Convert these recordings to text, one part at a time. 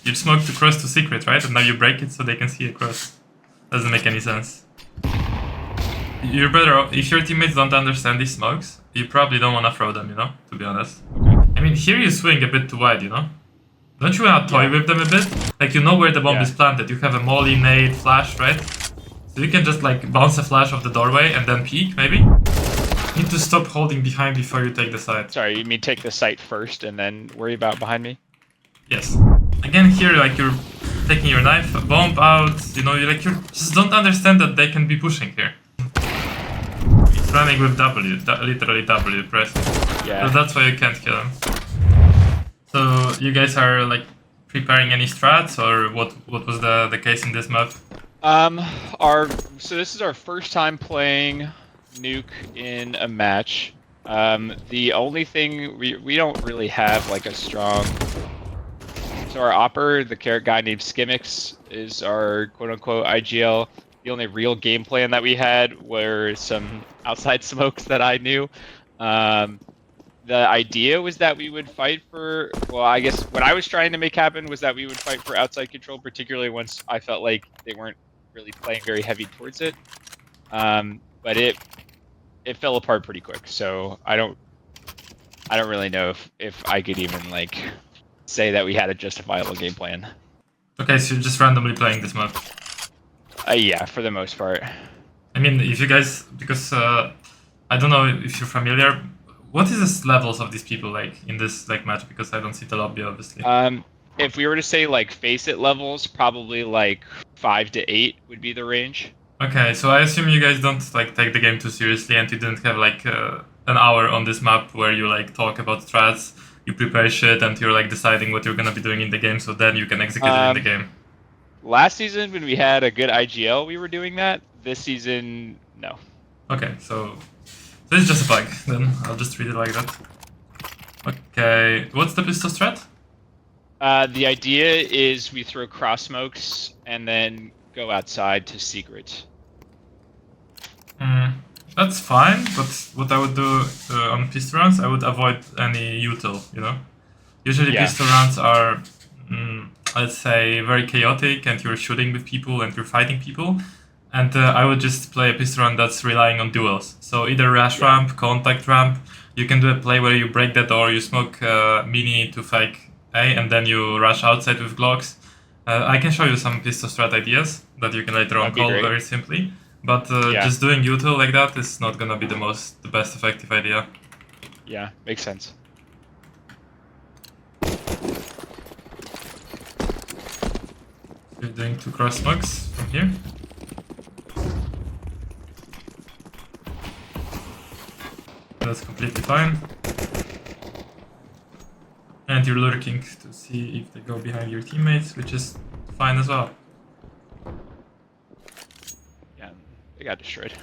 You smoked across to secret, right? And now you break it so they can see across. Doesn't make any sense. You're better off, if your teammates don't understand these smokes, you probably don't want to throw them, you know, to be honest. I mean, here you swing a bit too wide, you know? Don't you want to toy with them a bit? Like, you know where the bomb is planted. You have a molly, nade, flash, right? So you can just, like, bounce a flash off the doorway and then peek, maybe? You need to stop holding behind before you take the site. Sorry, you mean take the site first and then worry about behind me? Yes. Again, here, like, you're taking your knife, bomb out, you know, you just don't understand that they can be pushing here. He's running with W, literally W pressed. Yeah. So that's why you can't kill him. So you guys are like preparing any strats, or what was the case in this map? So this is our first time playing Nuke in a match. The only thing we don't really have like a strong. So our opper, the carrot guy named Skimmix, is our quote-unquote IGL. The only real game plan that we had were some outside smokes that I knew. The idea was that we would fight for, well, I guess what I was trying to make happen was that we would fight for outside control, particularly once I felt like they weren't really playing very heavy towards it. But it fell apart pretty quick, so I don't really know if I could even like say that we had a justifiable game plan. Okay, so you're just randomly playing this map. Yeah, for the most part. I mean, if you guys, because I don't know if you're familiar. What is the levels of these people like in this like match? Because I don't see the lobby, obviously. If we were to say like face it levels, probably like 5 to 8 would be the range. Okay, so I assume you guys don't like take the game too seriously, and you didn't have like an hour on this map where you like talk about strats, you prepare shit, and you're like deciding what you're gonna be doing in the game, so then you can execute it in the game. Last season, when we had a good IGL, we were doing that. This season, no. Okay, so this is just a bug, then I'll just treat it like that. Okay, what's the pistol strat? The idea is we throw cross smokes and then go outside to secret. That's fine, but what I would do on pistol rounds, I would avoid any util, you know? Usually pistol rounds are, let's say, very chaotic, and you're shooting with people and you're fighting people. And I would just play a pistol round that's relying on duels. So either rush ramp, contact ramp. You can do a play where you break the door, you smoke mini to fake A, and then you rush outside with Glocks. I can show you some pistol strat ideas that you can later on call very simply. But just doing util like that is not gonna be the best effective idea. Yeah, makes sense. You're doing 2 cross smokes from here. That's completely fine. And you're lurking to see if they go behind your teammates, which is fine as well. Yeah, they got destroyed.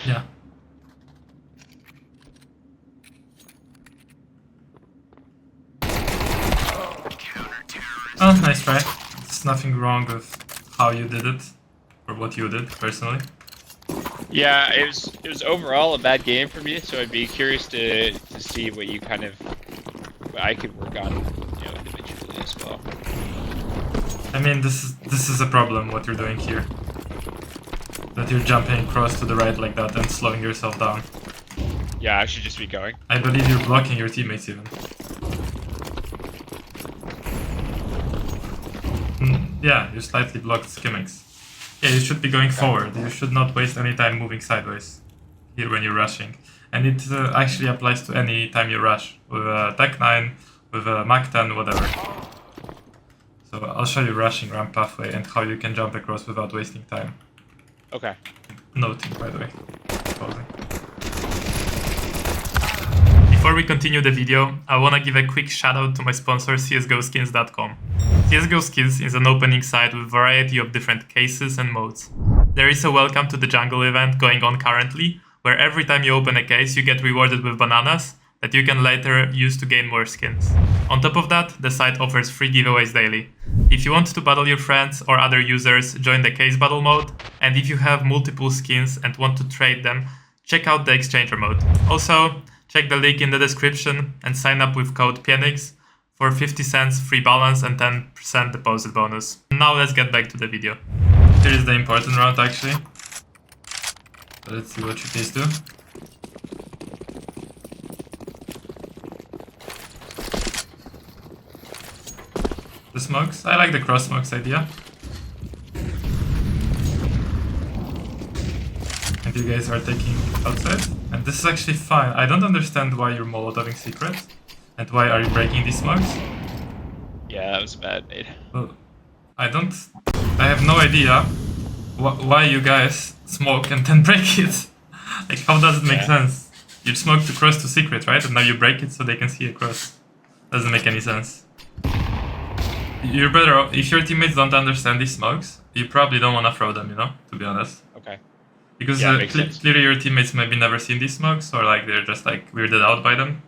Yeah. Oh, nice try. There's nothing wrong with how you did it, or what you did, personally. Yeah, it was overall a bad game for me, so I'd be curious to see what you kind of what I could work on, you know, individually as well. I mean, this is a problem what you're doing here. That you're jumping across to the right like that and slowing yourself down. Yeah, I should just be going. I believe you're blocking your teammates even. Yeah, you slightly blocked Skimmix. Yeah, you should be going forward. You should not waste any time moving sideways here when you're rushing. And it actually applies to any time you rush, with a Tech 9, with a Mach 10, whatever. So I'll show you rushing ramp pathway and how you can jump across without wasting time. Okay. Noting, by the way. Pausing. Before we continue the video, I want to give a quick shout out to my sponsor CSGOskins.com. CSGO Skins is an opening site with a variety of different cases and modes. There is a Welcome to the Jungle event going on currently, where every time you open a case you get rewarded with bananas that you can later use to gain more skins. On top of that, the site offers free giveaways daily. If you want to battle your friends or other users, join the case battle mode, and if you have multiple skins and want to trade them, check out the exchanger mode. Also, check the link in the description and sign up with code PIENIX for 50 cents free balance and 10% deposit bonus. Now let's get back to the video. Here is the important round actually. So let's see what you guys do. The smokes. I like the cross smokes idea. And you guys are taking outside. And this is actually fine. I don't understand why you're molotoving secret. And why are you breaking these smokes? Yeah, that was a bad nade. Well, I have no idea why you guys smoke and then break it. Like, how does it make sense? You smoked across to secret, right? And now you break it so they can see across. Doesn't make any sense. You're better off, if your teammates don't understand these smokes, you probably don't want to throw them, you know, to be honest. Okay. Because clearly your teammates maybe never seen these smokes, or like they're just like weirded out by them.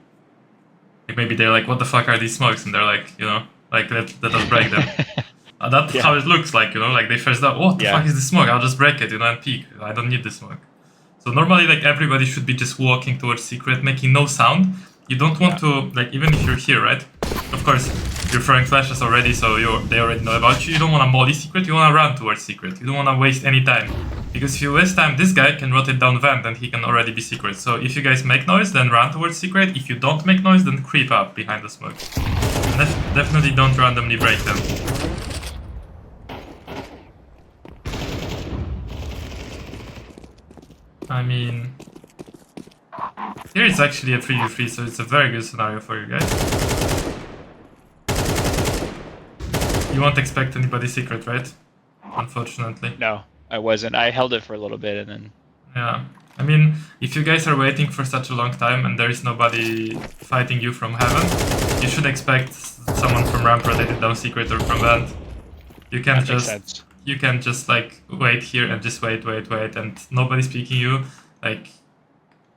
Like maybe they're like, what the fuck are these smokes? And they're like, you know, like let us break them. That's how it looks like, you know, like they first out, what the fuck is this smoke? I'll just break it, you know, and peek. I don't need this smoke. So normally like everybody should be just walking towards secret, making no sound. You don't want to, like, even if you're here, right? Of course, you're throwing flashes already, so they already know about you. You don't want to molly secret, you want to run towards secret. You don't want to waste any time. Because if you waste time, this guy can rotate down vent and he can already be secret. So if you guys make noise, then run towards secret. If you don't make noise, then creep up behind the smoke. Definitely don't randomly break them. I mean... Here it's actually a 3v3, so it's a very good scenario for you guys. You won't expect anybody secret, right? Unfortunately. No, I wasn't. I held it for a little bit and then... Yeah. I mean, if you guys are waiting for such a long time and there is nobody fighting you from heaven, you should expect someone from ramp rotated down secret or from vent. You can't just... You can just like wait here and just wait and nobody's peeking you. Like,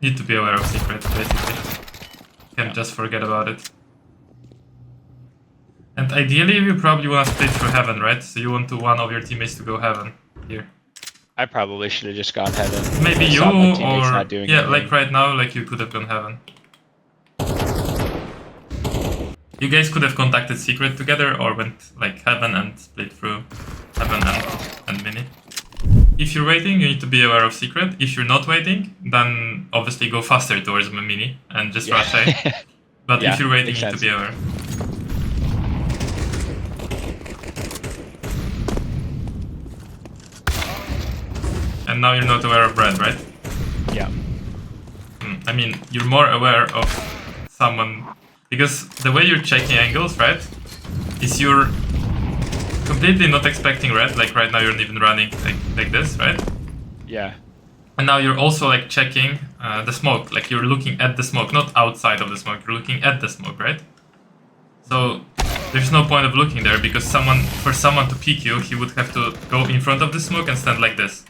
need to be aware of secret, basically. Can't just forget about it. And ideally, you probably want to split through heaven, right? So you want one of your teammates to go heaven here. I probably should have just gone heaven. Maybe you or yeah, like right now, like you could have gone heaven. You guys could have contacted secret together or went like heaven and split through heaven and mini. If you're waiting, you need to be aware of secret. If you're not waiting, then obviously go faster towards mini and just rush A. But if you're waiting, you need to be aware. And now you're not aware of red, right? Yeah. I mean, you're more aware of someone... Because the way you're checking angles, right, is you're completely not expecting red, like right now you're not even running like this, right? Yeah. And now you're also like checking the smoke, like you're looking at the smoke, not outside of the smoke, you're looking at the smoke, right? So there's no point of looking there because for someone to peek you, he would have to go in front of the smoke and stand like this.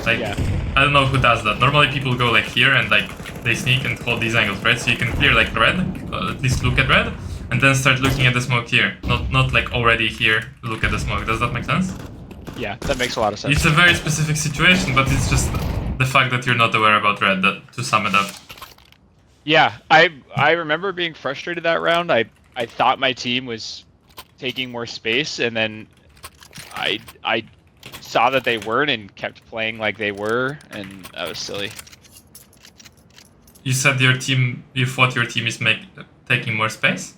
Like, I don't know who does that. Normally people go like here and like they sneak and hold these angles, right? So you can clear like red, at least look at red, and then start looking at the smoke here. Not like already here, look at the smoke. Does that make sense? Yeah, that makes a lot of sense. It's a very specific situation, but it's just the fact that you're not aware about red, to sum it up. Yeah, I remember being frustrated that round. I thought my team was taking more space, and then I saw that they weren't and kept playing like they were, and that was silly. You said you thought your team is taking more space?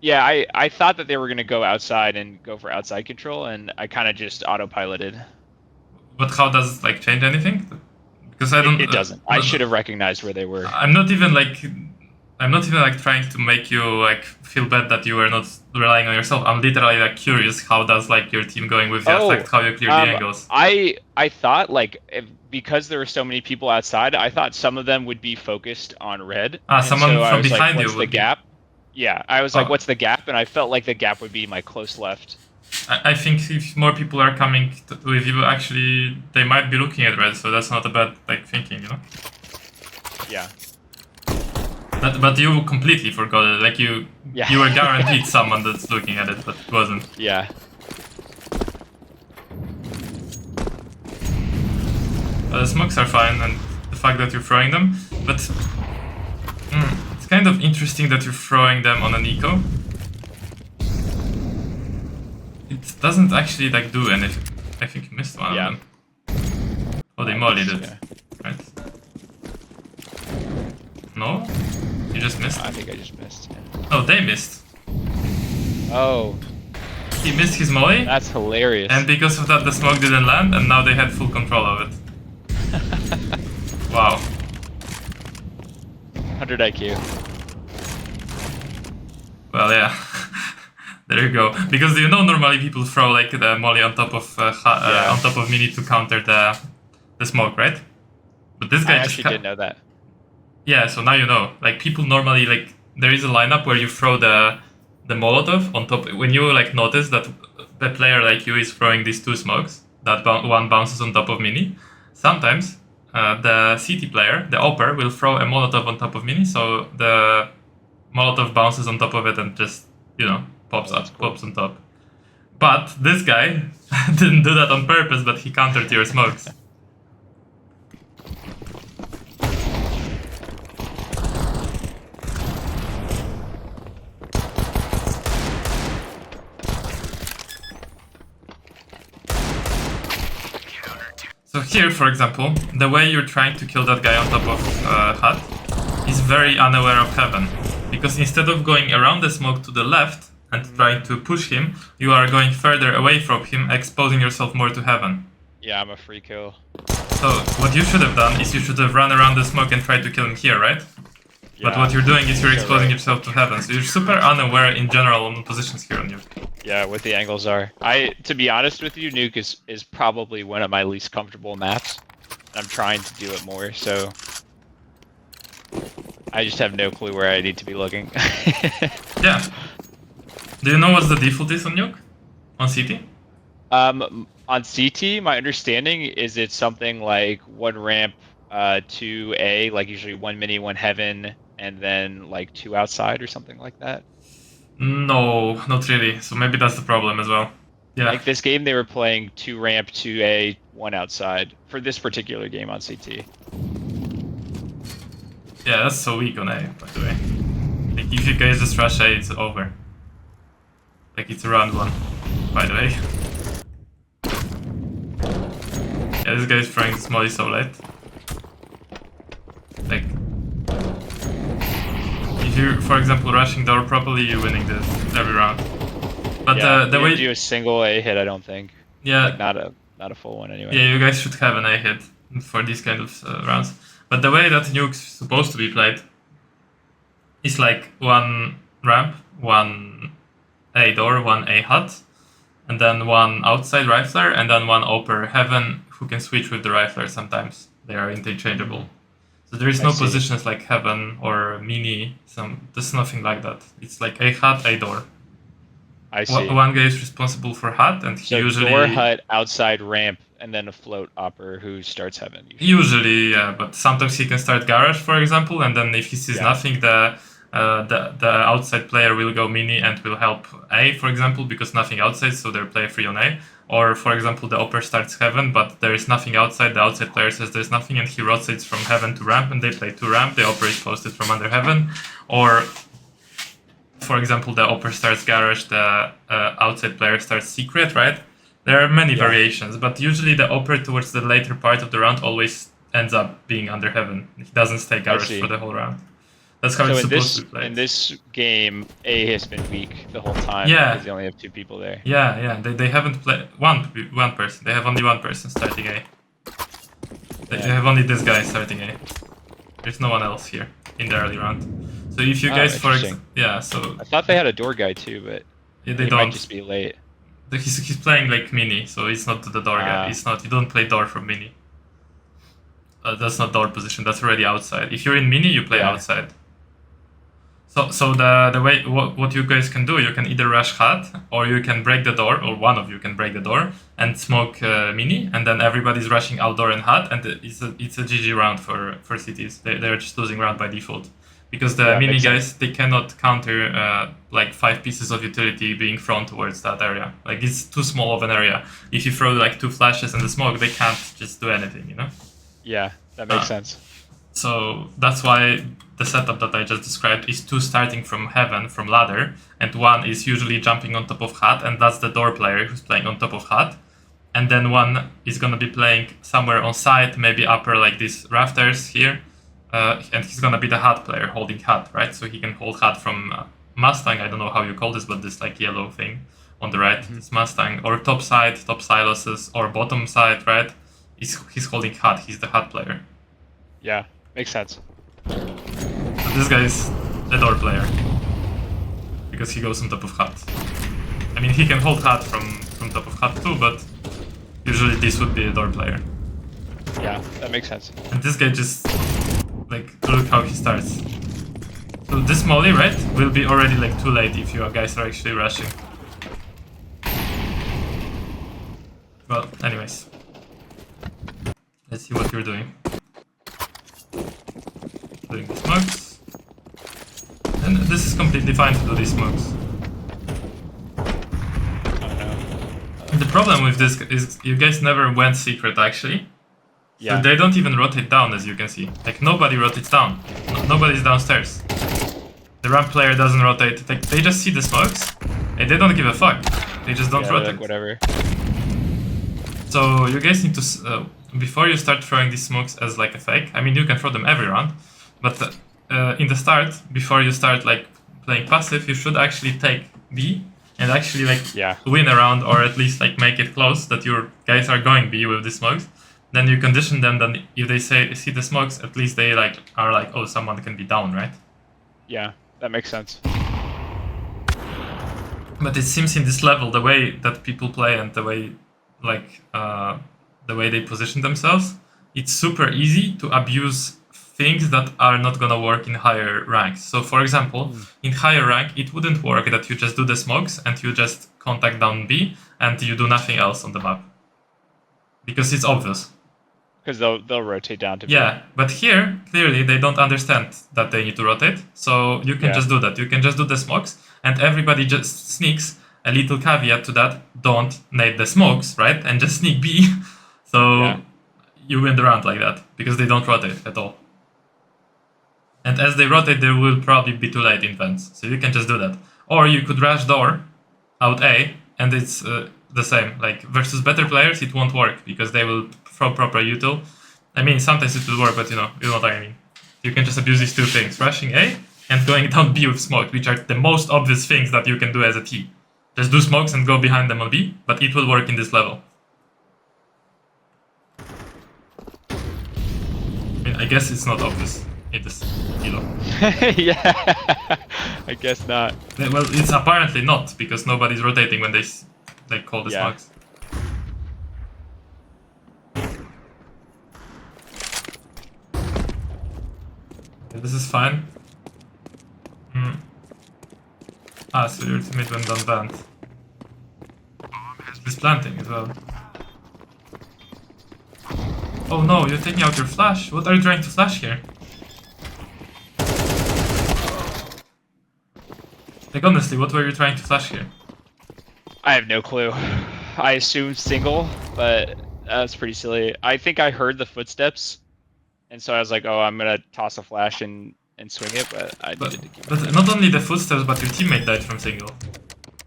Yeah, I thought that they were going to go outside and go for outside control, and I kind of just autopiloted. But how does it like change anything? Because I don't. It doesn't. I should have recognized where they were. I'm not even like trying to make you like feel bad that you were not relying on yourself. I'm literally like curious, how does like your team going with you affect how you clear the angles? I thought like because there were so many people outside, I thought some of them would be focused on red. Someone from behind you. What's the gap? Yeah, I was like, what's the gap? And I felt like the gap would be my close left. I think if more people are coming with you, actually, they might be looking at red, so that's not a bad like thinking, you know? Yeah. But you completely forgot it. Like you were guaranteed someone that's looking at it, but it wasn't. Yeah. The smokes are fine, and the fact that you're throwing them, but it's kind of interesting that you're throwing them on an eco, it doesn't actually like do anything. I think you missed one of them. Oh, they mollied it. Yeah. Right. No? You just missed? I think I just missed. Yeah. Oh, they missed. Oh. He missed his molly. That's hilarious. And because of that, the smoke didn't land, and now they had full control of it. Wow. 100 IQ. Well, yeah. There you go. Because you know, normally people throw like the molly on top of on top of mini to counter the smoke, right? But this guy I actually didn't know that. Yeah, so now you know. Like people normally like there is a lineup where you throw the Molotov on top. When you like notice that the player like you is throwing these two smokes, that one bounces on top of mini. Sometimes the CT player, the Opper, will throw a Molotov on top of mini, so the Molotov bounces on top of it and just pops on top. But this guy didn't do that on purpose, but he countered your smokes. So here, for example, the way you're trying to kill that guy on top of hut is very unaware of heaven. Because instead of going around the smoke to the left and trying to push him, you are going further away from him, exposing yourself more to heaven. Yeah, I'm a free kill. So what you should have done is you should have run around the smoke and tried to kill him here, right? Yeah, but what you're doing is you're exposing yourself to heaven, so you're super unaware in general on positions here on you. Yeah, what the angles are. To be honest with you, Nuke is probably one of my least comfortable maps. I'm trying to do it more, so I just have no clue where I need to be looking. Yeah. Do you know what the default is on Nuke? On CT? On CT, my understanding is it's something like 1 ramp, 2 A, like usually 1 mini, 1 heaven, and then like 2 outside or something like that. No, not really. So maybe that's the problem as well. Yeah. Like this game, they were playing 2 ramp, 2 A, 1 outside for this particular game on CT. Yeah, that's so weak on A, by the way. Like if you guys just rush A, it's over. Like it's a round 1, by the way. Yeah, this guy's throwing the smolly so late. Like, if you're, for example, rushing door properly, you're winning this every round. But yeah, the way you do a single A hit, I don't think. Yeah, like not a full one anyway. Yeah, you guys should have an A hit for these kind of rounds. But the way that Nuke's supposed to be played is like 1 ramp, 1 A door, 1 A hut, and then 1 outside rifler, and then 1 Opper heaven who can switch with the rifler sometimes. They are interchangeable. So there is no positions like heaven or mini. There's nothing like that. It's like A hut, A door. I see. One guy is responsible for hut, and he usually door, hut, outside ramp, and then a float Opper who starts heaven. Usually, yeah, but sometimes he can start garage, for example, and then if he sees nothing, the outside player will go mini and will help A, for example, because nothing outside, so they're play free on A. Or, for example, the Opper starts heaven, but there is nothing outside. The outside player says there's nothing, and he rotates from heaven to ramp, and they play 2 ramp. The Opper is posted from under heaven. Or, for example, the Opper starts garage, the outside player starts secret, right? There are many variations, but usually the Opper towards the later part of the round always ends up being under heaven. He doesn't stay garage for the whole round. That's how it's supposed to be played. In this game, A has been weak the whole time because they only have 2 people there. Yeah. They haven't played one person. They have only 1 person starting A. They have only this guy starting A. There's no one else here in the early round. So if you guys, so I thought they had a door guy too, but they might just be late. He's playing like mini, so it's not the door guy. It's not. You don't play door from mini. That's not door position. That's already outside. If you're in mini, you play outside. So the way what you guys can do, you can either rush hut, or you can break the door, or one of you can break the door and smoke mini, and then everybody's rushing outdoor and hut, and it's a GG round for CTs. They're just losing round by default. Because the mini guys, they cannot counter like 5 pieces of utility being thrown towards that area. Like it's too small of an area. If you throw like 2 flashes in the smoke, they can't just do anything, you know? Yeah, that makes sense. So that's why the setup that I just described is 2 starting from heaven, from ladder, and 1 is usually jumping on top of hut, and that's the door player who's playing on top of hut. And then 1 is gonna be playing somewhere on side, maybe upper like these rafters here, and he's gonna be the hut player holding hut, right? So he can hold hut from Mustang, I don't know how you call this, but this like yellow thing on the right, this Mustang, or top side, top silos, or bottom side, right? He's holding hut, he's the hut player. Yeah, makes sense. So this guy is a door player, because he goes on top of hut. I mean, he can hold hut from top of hut too, but usually this would be a door player. Yeah, that makes sense. And this guy just, like, look how he starts. So this molly, right, will be already like too late if you guys are actually rushing. Well, anyways. Let's see what you're doing. Doing the smokes. And this is completely fine to do these smokes. And the problem with this is you guys never went secret actually. Yeah. So they don't even rotate down, as you can see. Like, nobody rotates down. Nobody's downstairs. The ramp player doesn't rotate. Like, they just see the smokes, and they don't give a fuck. They just don't rotate. Like, whatever. So you guys need to, before you start throwing these smokes as like a fake, I mean, you can throw them every round, but in the start, before you start like playing passive, you should actually take B and actually like win a round, or at least like make it close that your guys are going B with the smokes. Then you condition them that if they see the smokes, at least they like are like, oh, someone can be down, right? Yeah, that makes sense. But it seems in this level, the way that people play and the way like the way they position themselves, it's super easy to abuse things that are not gonna work in higher ranks. So for example, in higher rank, it wouldn't work that you just do the smokes and you just contact down B and you do nothing else on the map. Because it's obvious. Because they'll rotate down to B. Yeah, but here, clearly, they don't understand that they need to rotate. So you can just do that. You can just do the smokes, and everybody just sneaks. A little caveat to that, don't nade the smokes, right? And just sneak B. So you win the round like that, because they don't rotate at all. And as they rotate, they will probably be too late in vents. So you can just do that. Or you could rush door, out A, and it's the same. Like, versus better players, it won't work, because they will throw proper util. I mean, sometimes it will work, but you know what I mean. You can just abuse these two things, rushing A and going down B with smoke, which are the most obvious things that you can do as a T. Just do smokes and go behind them on B, but it will work in this level. I mean, I guess it's not obvious in this kilo. Yeah, I guess not. Well, it's apparently not, because nobody's rotating when they call the smokes. Okay, this is fine. Ah, so your teammate went down band. He's planting as well. Oh no, you're taking out your flash. What are you trying to flash here? Like, honestly, what were you trying to flash here? I have no clue. I assumed single, but that's pretty silly. I think I heard the footsteps, and so I was like, oh, I'm gonna toss a flash and swing it, but I needed to keep it. But not only the footsteps, but your teammate died from single.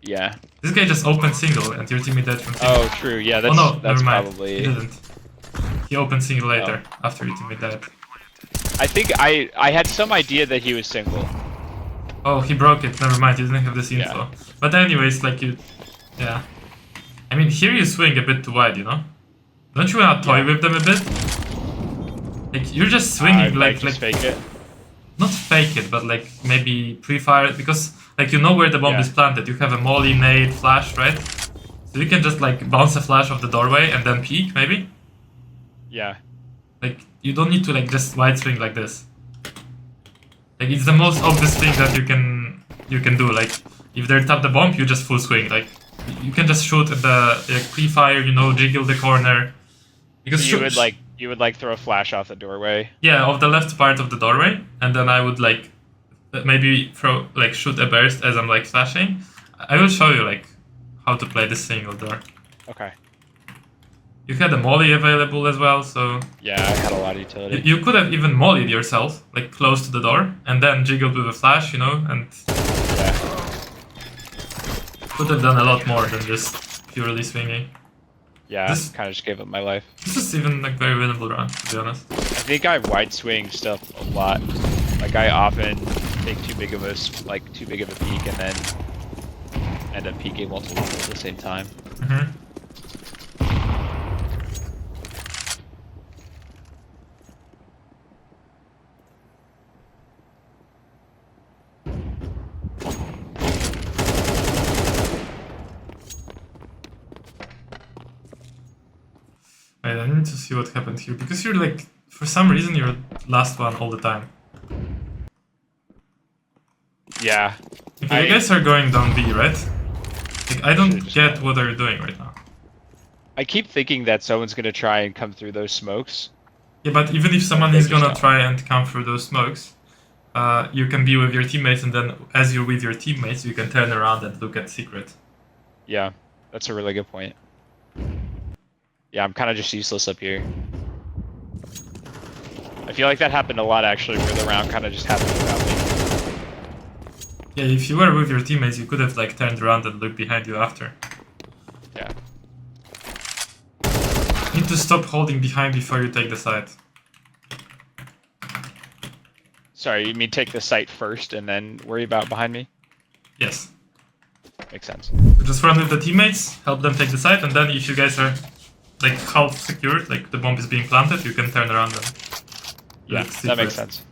Yeah. This guy just opened single, and your teammate died from single. Oh, true. Yeah, that's, oh no, that's never mind. probably... He didn't. He opened single later, after your teammate died. I think I had some idea that he was single. Oh, he broke it. Never mind, you didn't have this info. Yeah. But anyways, like you... Yeah. I mean, here you swing a bit too wide, you know? Don't you want to toy with them a bit? Like, you're just swinging like fake it. Not fake it, but like maybe pre-fire it, because like you know where the bomb is planted. You have a molly, nade, flash, right? So you can just like bounce a flash off the doorway and then peek, maybe? Yeah. Like, you don't need to like just wide swing like this. Like, it's the most obvious thing that you can do. Like, if they tap the bomb, you just full swing. Like, you can just shoot at the like, pre-fire, you know, jiggle the corner. Because so you would like throw a flash off the doorway. Yeah, off the left part of the doorway, and then I would like maybe shoot a burst as I'm like flashing. I will show you like how to play this single door. Okay. You had a molly available as well, so... Yeah, I had a lot of utility. You could have even mollied yourself, like close to the door, and then jiggled with a flash, you know, and... Yeah. Could have done a lot more than just purely swinging. Yeah, This kind of just gave up my life. This is even like very winnable run, to be honest. I think I wide swing stuff a lot. Like I often take too big of a peek and then end up peeking multiple people at the same time. Mm-hmm. Wait, I need to see what happened here, because you're like, for some reason you're last one all the time. Yeah. Okay, you guys are going down B, right? Like, I don't get what they're doing right now. I keep thinking that someone's gonna try and come through those smokes. Yeah, but even if someone is gonna try and come through those smokes, you can be with your teammates, and then as you're with your teammates, you can turn around and look at secret. Yeah, that's a really good point. Yeah, I'm kind of just useless up here. I feel like that happened a lot actually, where the round kind of just happened without me. Yeah, if you were with your teammates, you could have like turned around and looked behind you after. Yeah. You need to stop holding behind before you take the site. Sorry, you mean take the site first and then worry about behind me? Yes. Makes sense. So just run with the teammates, help them take the site, and then if you guys are like half secured, like the bomb is being planted, you can turn around and... Yeah, that makes sense.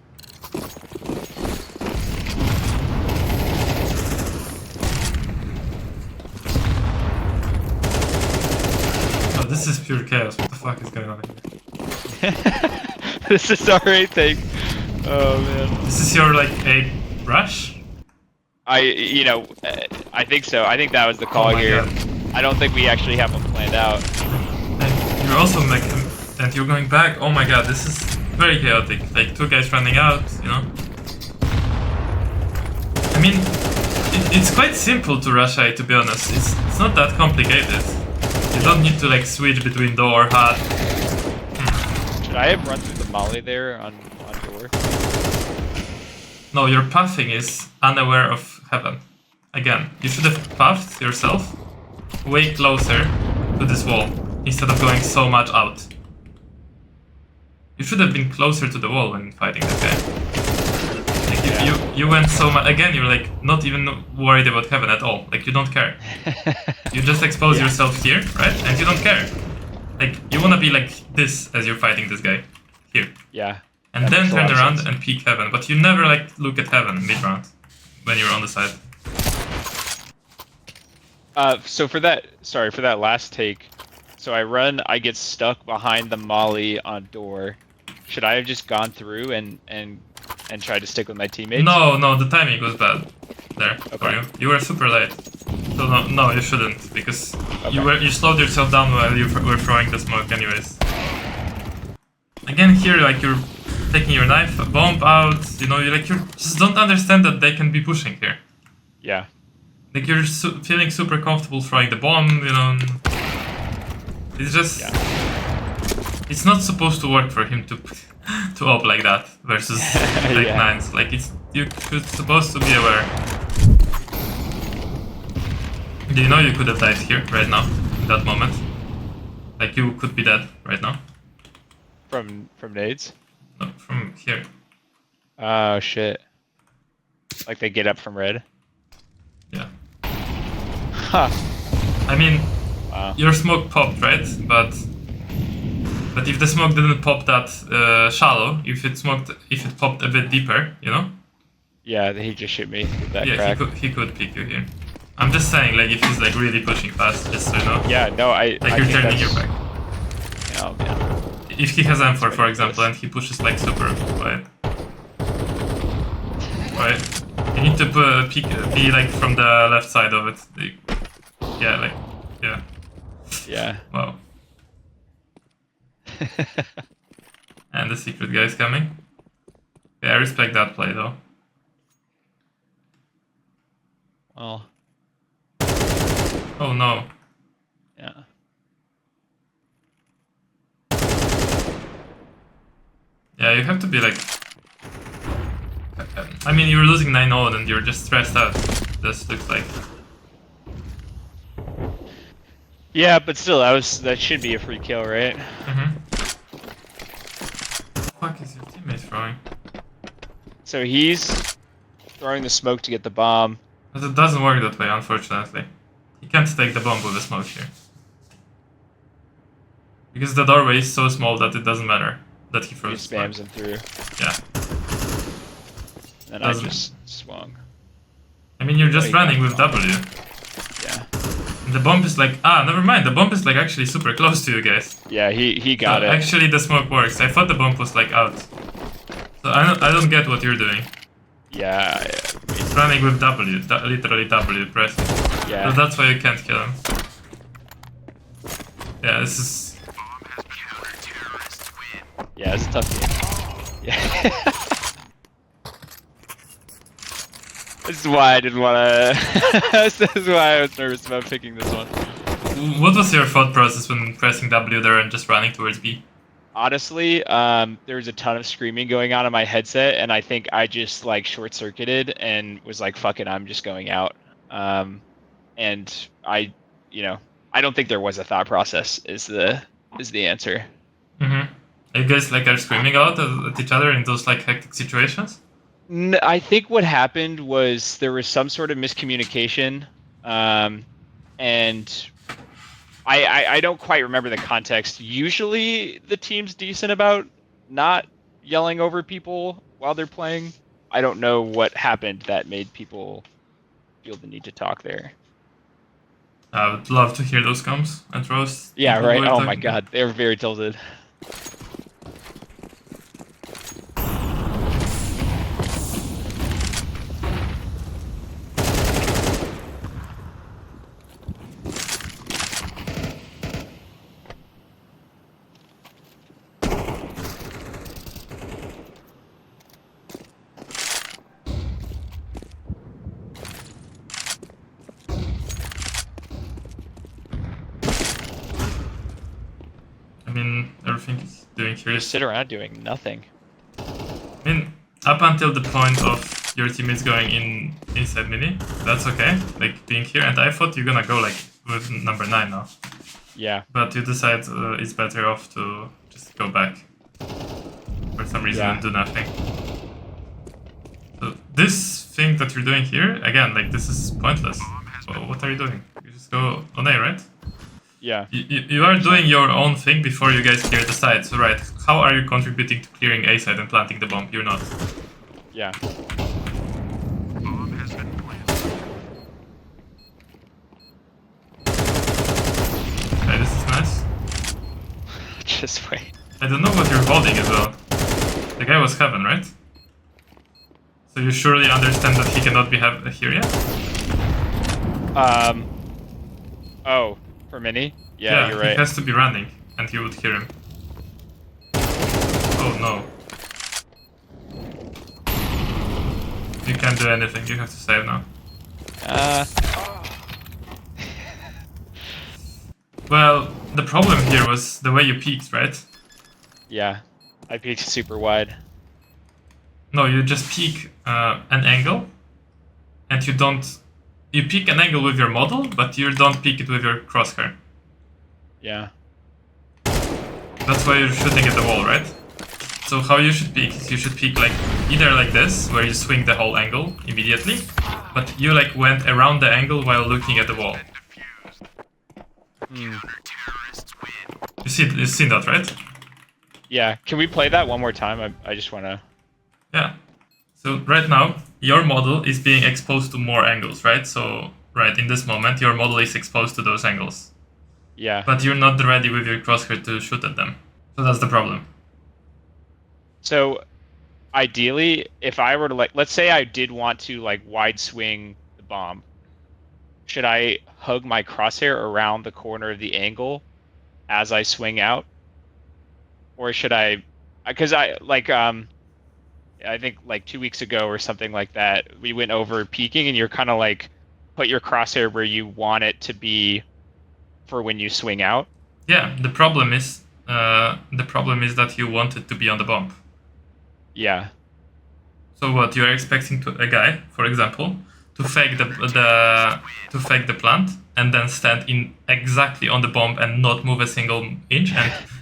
Oh, this is pure chaos. What the fuck is going on here? This is our 8th thing. Oh man. This is your like 8 rush? I think so. I think that was the call here. God. I don't think we actually have them planned out. And you're also like, and you're going back. Oh my god, this is very chaotic. Like 2 guys running out, you know? I mean, it's quite simple to rush A, to be honest. It's not that complicated. You don't need to like switch between door, hut. Should I have run through the molly there on door? No, your pathing is unaware of heaven. Again, you should have pathed yourself way closer to this wall instead of going so much out. You should have been closer to the wall when fighting this guy. Like you went so much. Again, you're like not even worried about heaven at all. Like you don't care. You just expose yourself here, right? And you don't care. Like you wanna be like this as you're fighting this guy here. Yeah. And then turn around and peek heaven. But you never like look at heaven mid-round when you're on the side. So for that last take, so I get stuck behind the molly on door. Should I have just gone through and tried to stick with my teammates? No, the timing was bad there for you. You were super late. So no, you shouldn't, because you slowed yourself down while you were throwing the smoke anyways. Again here, like you're taking your knife, bomb out, you know, you just don't understand that they can be pushing here. Yeah. Like you're feeling super comfortable throwing the bomb, you know. It's just... It's not supposed to work for him to op like that versus like 9s. Like you're supposed to be aware. Do you know you could have died here right now, in that moment? Like you could be dead right now. From nades? No, from here. Oh shit. Like they get up from red? Yeah. Huh. I mean, your smoke popped, right? But if the smoke didn't pop that shallow, if it popped a bit deeper, you know? Yeah, he just shoot me with that crack. He could pick you here. I'm just saying, like, if he's like really pushing fast, just so you know. Yeah, no, like you're turning your back. Oh man. If he has M4, for example, and he pushes like super wide. Right? You need to be like from the left side of it. Yeah. Yeah. Wow. And the secret guy is coming. Yeah, I respect that play though. Well. Oh no. Yeah. Yeah, you have to be like... I mean, you're losing 9-0 and you're just stressed out. This looks like... Yeah, but still, that should be a free kill, right? Mm-hmm. What the fuck is your teammate throwing? So he's throwing the smoke to get the bomb. But it doesn't work that way, unfortunately. You can't take the bomb with the smoke here. Because the doorway is so small that it doesn't matter that he throws He spams him through. Yeah. And I just swung. I mean, you're just running with W. Yeah. And the bomb is like... Ah, never mind. The bomb is like actually super close to you guys. Yeah, he got it. Actually, the smoke works. I thought the bomb was like out. So I don't get what you're doing. Yeah. It's running with W. Literally W pressing. Yeah. So that's why you can't kill him. Yeah, this is... Yeah, it's a tough game. Yeah. This is why I didn't want to... This is why I was nervous about picking this one. What was your thought process when pressing W there and just running towards B? Honestly, there was a ton of screaming going on in my headset, and I think I just like short-circuited and was like, "Fuck it, I'm just going out." And I don't think there was a thought process. Is the answer? Mm-hmm. You guys like are screaming out at each other in those like hectic situations? I think what happened was there was some sort of miscommunication, and I don't quite remember the context. Usually the team's decent about not yelling over people while they're playing. I don't know what happened that made people feel the need to talk there. I would love to hear those comms and roast. Yeah, right. Oh my god, they were very tilted. I mean, everything is doing here. Just sit around doing nothing. I mean, up until the point of your teammates going inside mini, that's okay. Like being here, and I thought you're gonna go like with number 9 now. Yeah. But you decide it's better off to just go back for some reason and do nothing. So this thing that you're doing here, again, like this is pointless. So what are you doing? You just go on A, right? Yeah. You are doing your own thing before you guys clear the side, so right. How are you contributing to clearing A side and planting the bomb? You're not. Yeah. Bomb has been planted. Okay, this is nice. Just wait. I don't know what you're holding as well. The guy was heaven, right? So you surely understand that he cannot be here yet? Oh, for mini? Yeah, you're right. He has to be running, and you would hear him. Oh no. You can't do anything, you have to save now. Well, the problem here was the way you peeked, right? Yeah. I peeked super wide. No, you just peek an angle, and you don't... You peek an angle with your model, but you don't peek it with your crosshair. Yeah. That's why you're shooting at the wall, right? So how you should peek is you should peek like either like this, where you swing the whole angle immediately, but you like went around the angle while looking at the wall. You see that, right? Yeah. Can we play that one more time? I just want to... Yeah. So right now, your model is being exposed to more angles, right? So, right, in this moment, your model is exposed to those angles. Yeah. But you're not ready with your crosshair to shoot at them. So that's the problem. So, ideally, if I were to, like, let's say I did want to, like, wide swing the bomb, should I hug my crosshair around the corner of the angle as I swing out? Or should I... Because I think like 2 weeks ago or something like that, we went over peeking and you're kind of like put your crosshair where you want it to be for when you swing out. Yeah, the problem is that you want it to be on the bomb. Yeah. So what, you're expecting a guy, for example, to fake the plant and then stand in exactly on the bomb and not move a single inch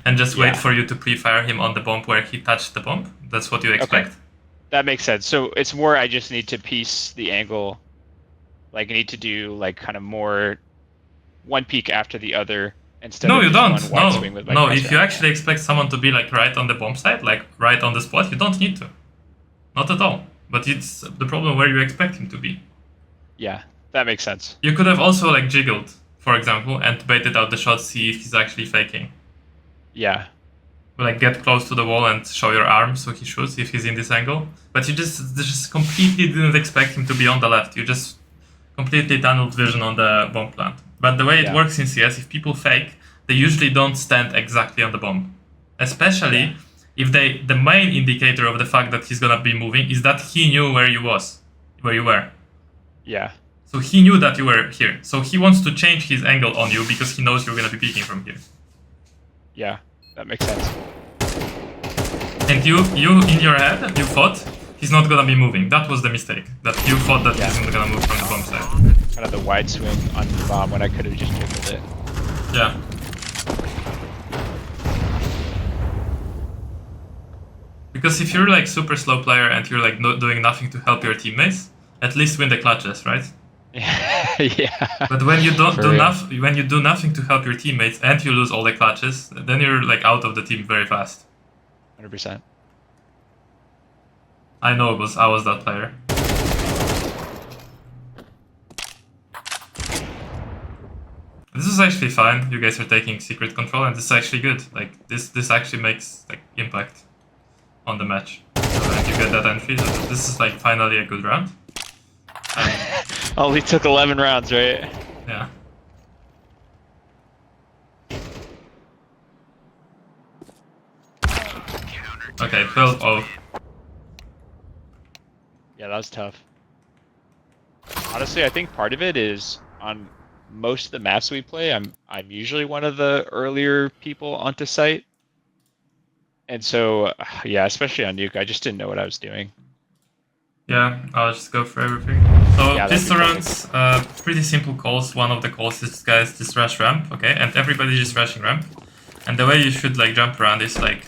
and just wait Yeah. for you to pre-fire him on the bomb where he touched the bomb? That's what you expect? Okay. That makes sense. So it's more I just need to piece the angle. Like I need to do like kind of more one peek after the other instead No, of you just don't. one wide swing with my No. crosshair. If you actually expect someone to be like right on the bomb site, like right on the spot, you don't need to. Not at all. But it's the problem where you expect him to be. Yeah, that makes sense. You could have also like jiggled, for example, and baited out the shot, see if he's actually faking. Yeah. Like get close to the wall and show your arm so he shoots if he's in this angle. But you just completely didn't expect him to be on the left. You just completely tunneled vision on the bomb plant. But the way it works in CS, if people fake, they usually don't stand exactly on the bomb. Especially if the main indicator of the fact that he's gonna be moving is that he knew where you were. Yeah. So he knew that you were here. So he wants to change his angle on you because he knows you're gonna be peeking from here. Yeah, that makes sense. And you in your head, you thought he's not gonna be moving. That was the mistake. That you thought that he's not gonna move from the bomb side. Kind of the wide swing on the bomb when I could have just jiggled it. Yeah. Because if you're like super slow player and you're like doing nothing to help your teammates, at least win the clutches, right? Yeah. But when you when you do nothing to help your teammates and you lose all the clutches, then you're like out of the team very fast. 100%. I know because I was that player. This is actually fine. You guys are taking secret control, and this is actually good. Like this actually makes like impact on the match. So like, you get that entry. So this is like finally a good round. Only took 11 rounds, right? Yeah. Okay, 12-0. Yeah, that was tough. Honestly, I think part of it is on most of the maps we play, I'm usually one of the earlier people onto site. And so, yeah, especially on Nuke, I just didn't know what I was doing. Yeah, I'll just go for everything. So Yeah, pistol rounds, pretty simple calls. One of the calls is guys just rush ramp, okay? And everybody's just rushing ramp. And the way you should like jump around is like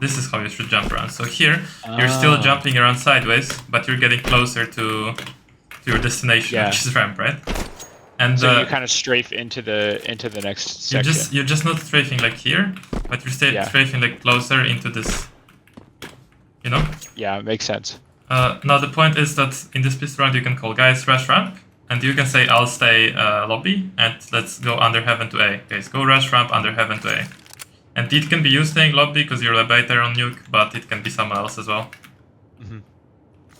this is how you should jump around. So here you're still jumping around sideways, but you're getting closer to your destination, which is ramp, right? And so you kind of strafe into the next section. You're just not strafing like here, but you're strafing like closer into this. You know? Yeah, it makes sense. Now the point is that in this pistol round you can call guys rush ramp, and you can say I'll stay lobby and let's go under heaven to A. Guys, go rush ramp under heaven to A. And it can be you staying lobby because you're a better on Nuke, but it can be someone else as well.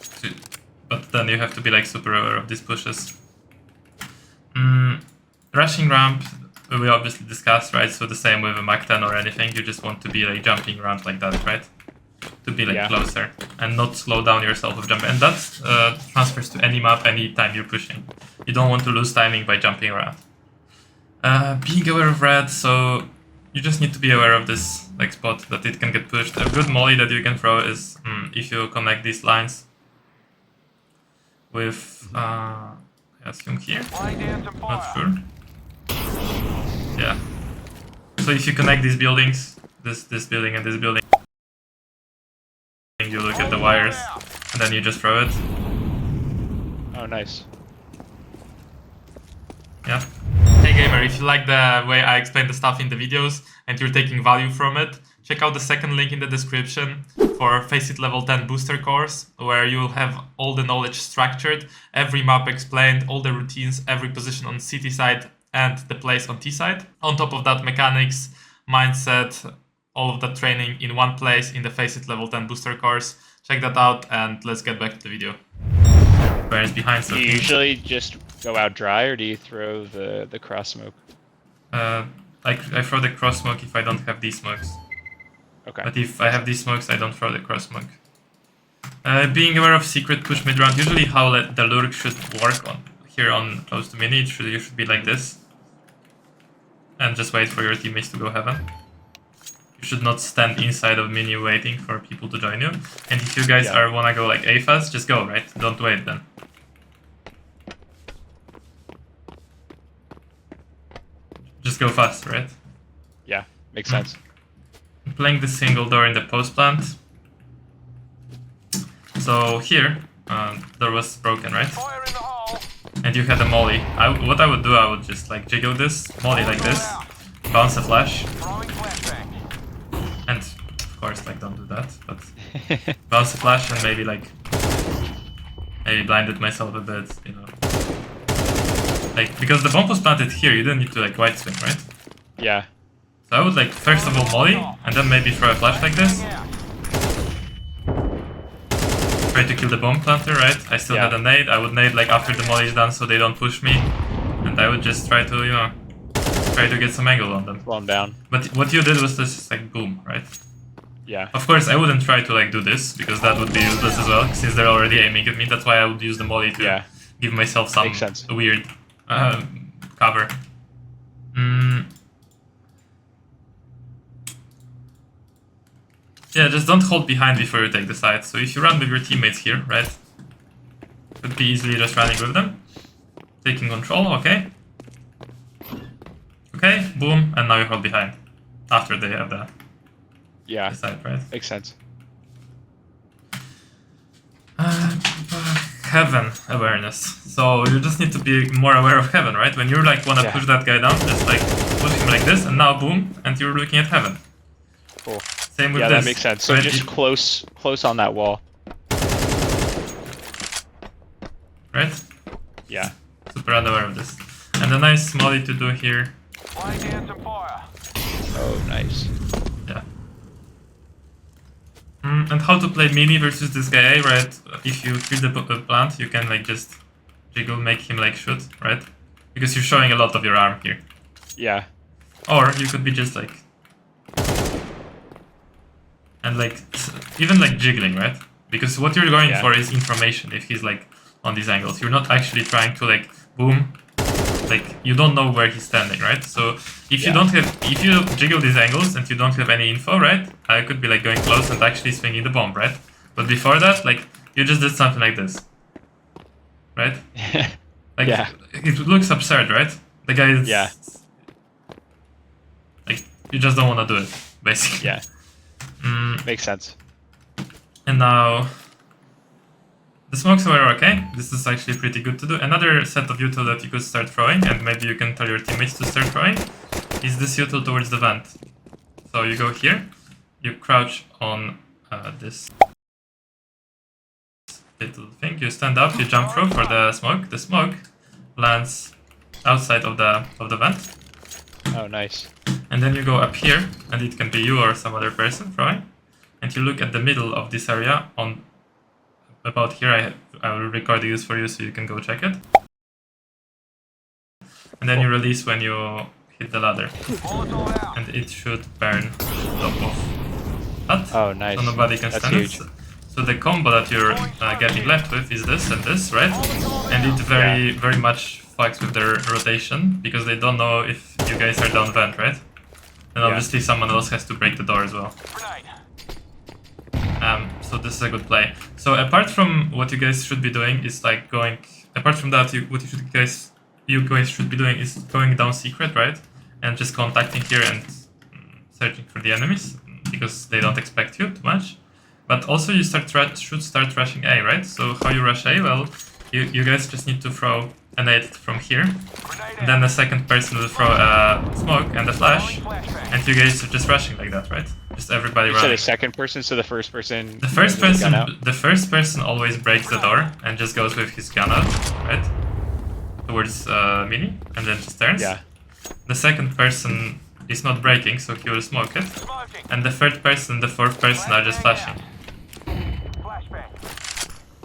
So, but then you have to be like super aware of these pushes. Rushing ramp, we obviously discussed, right? So the same with a Mach 10 or anything, you just want to be like jumping around like that, right? To be like closer and not slow down yourself with jumping. And that transfers to any map, any time you're pushing. You don't want to lose timing by jumping around. Being aware of red, so you just need to be aware of this like spot that it can get pushed. A good molly that you can throw is if you connect these lines with I assume here. Not sure. Yeah. So if you connect these buildings, this building and this building, you look at the wires and then you just throw it. Oh, nice. Yeah. Hey gamer, if you like the way I explain the stuff in the videos and you're taking value from it, check out the second link in the description for Faceit Level 10 Booster course, where you'll have all the knowledge structured, every map explained, all the routines, every position on CT side and the place on T side. On top of that, mechanics, mindset, all of that training in one place in the Faceit Level 10 Booster course. Check that out and let's get back to the video. Where is behind Do you usually just go out dry, or do you throw the cross smoke? I throw the cross smoke if I don't have these smokes. Okay. But if I have these smokes, I don't throw the cross smoke. Being aware of secret push mid round, usually how the lurk should work on here on close to mini, you should be like this. And just wait for your teammates to go heaven. You should not stand inside of mini waiting for people to join you. And if you guys wanna go like A fast, just go, right? Don't wait then. Just go fast, right? Yeah, makes sense. Playing the single door in the post plant. So here, door was broken, right? Fire in the hole. And you had a molly. What I would do, I would just like jiggle this, molly like this, bounce a flash, Throwing flashbang. and of course like don't do that, but bounce a flash and maybe blinded myself a bit, you know. Like, because the bomb was planted here, you didn't need to like white swing, right? Yeah. So I would like first of all molly, and then maybe throw a flash like this. Try to kill the bomb planter, right? I still had a nade. I would nade like after the molly is done so they don't push me. And I would just try to, you know, try to get some angle on them. Slow them down. But what you did was just like boom, right? Yeah. Of course, I wouldn't try to like do this because that would be useless as well since they're already aiming at me. That's why I would use the molly to give myself some Makes sense. weird cover. Yeah, just don't hold behind before you take the side. So if you run with your teammates here, right? Could be easily just running with them. Taking control, okay. Okay, boom, and now you hold behind. After they have the side, right? Makes sense. Heaven awareness. So you just need to be more aware of heaven, right? When you like wanna push that guy down, just like push him like this, and now boom, and you're looking at heaven. Cool. Same with this. Yeah, that makes sense. So right? just close on that wall. Right? Yeah. Super unaware of this. And a nice molly to do here. Line down some fire. Oh, nice. Yeah. And how to play mini versus this guy, right? If you kill the plant, you can like just jiggle, make him like shoot, right? Because you're showing a lot of your arm here. Yeah. Or you could be just like... And like, even like jiggling, right? Because what you're going for is information if he's like on these angles. You're not actually trying to like, boom, like you don't know where he's standing, right? So if you don't have, if you jiggle these angles and you don't have any info, right? I could be like going close and actually swinging the bomb, right? But before that, like you just did something like this, right? Like it looks absurd, right? The guy is like you just don't want to do it, basically. Yeah. Makes sense. And now the smokes were okay. This is actually pretty good to do. Another set of util that you could start throwing, and maybe you can tell your teammates to start throwing, is this util towards the vent. So you go here, you crouch on this little thing, you stand up, you jump through for the smoke. The smoke lands outside of the vent. Oh, nice. And then you go up here, and it can be you or some other person throwing. And you look at the middle of this area on about here. I will record this for you so you can go check it. And then you release when you hit the ladder. And it should burn top of that. Oh, nice. So nobody can stand it. So the combo that you're getting left with is this and this, right? And it very much fucks with their rotation because they don't know if you guys are down vent, right? And obviously someone else has to break the door as well. So this is a good play. So apart from what you guys should be doing is like going... Apart from that, what you guys should be doing is going down secret, right? And just contacting here and searching for the enemies because they don't expect you too much. But also you should start rushing A, right? So how you rush A? Well, you guys just need to throw a nade from here. And then the second person will throw a smoke and a flash. And you guys are just rushing like that, right? Just everybody running. You said a second person, so the first person... The first person always breaks the door and just goes with his gun out, right? Towards Mini, and then just turns. Yeah. The second person is not breaking, so he will smoke it. And the third person, the fourth person are just flashing.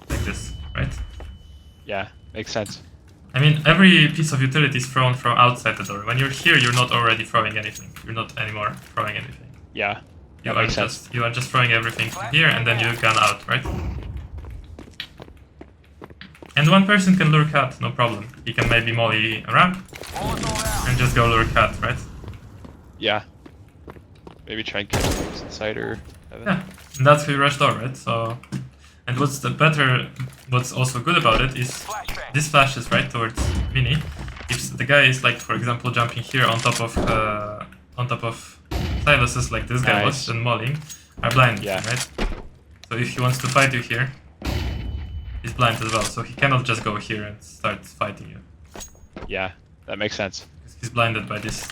Like this, right? Yeah, makes sense. I mean, every piece of utility is thrown from outside the door. When you're here, you're not already throwing anything. You're not anymore throwing anything. Yeah. You are just throwing everything from here, and then you gun out, right? And one person can lure cat, no problem. He can maybe molly a ramp and just go lure cat, right? Yeah. maybe try and catch things inside or. Yeah, and that's who you rush door, right? So, and what's also good about it is this flashes right towards Mini. If the guy is like, for example, jumping here on top of siluses like this guy was and mauling, are blind, right? So if he wants to fight you here, he's blind as well. So he cannot just go here and start fighting you. Yeah, that makes sense. He's blinded by these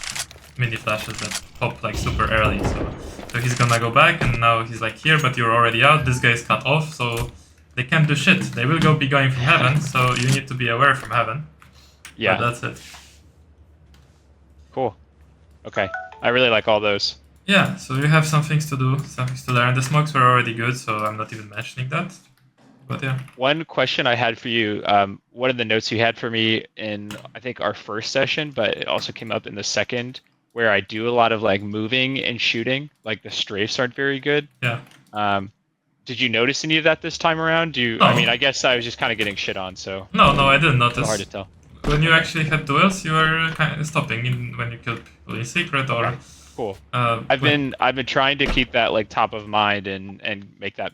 mini flashes that pop like super early. So he's gonna go back, and now he's like here, but you're already out. This guy is cut off, so they can't do shit. They will be going from heaven, so you need to be aware from heaven. Yeah. But that's it. Cool. Okay. I really like all those. Yeah, so you have some things to do, some things to learn. The smokes were already good, so I'm not even mentioning that. But yeah. One question I had for you, one of the notes you had for me in, I think, our first session, but it also came up in the second, where I do a lot of like moving and shooting, like the strafes aren't very good. Yeah. Did you notice any of that this time around? No. I mean, I guess I was just kind of getting shit on, so. No, I didn't notice. It's hard to tell. When you actually had duels, you were kind of stopping when you killed people in secret or. Cool. I've been trying to keep that like top of mind and make that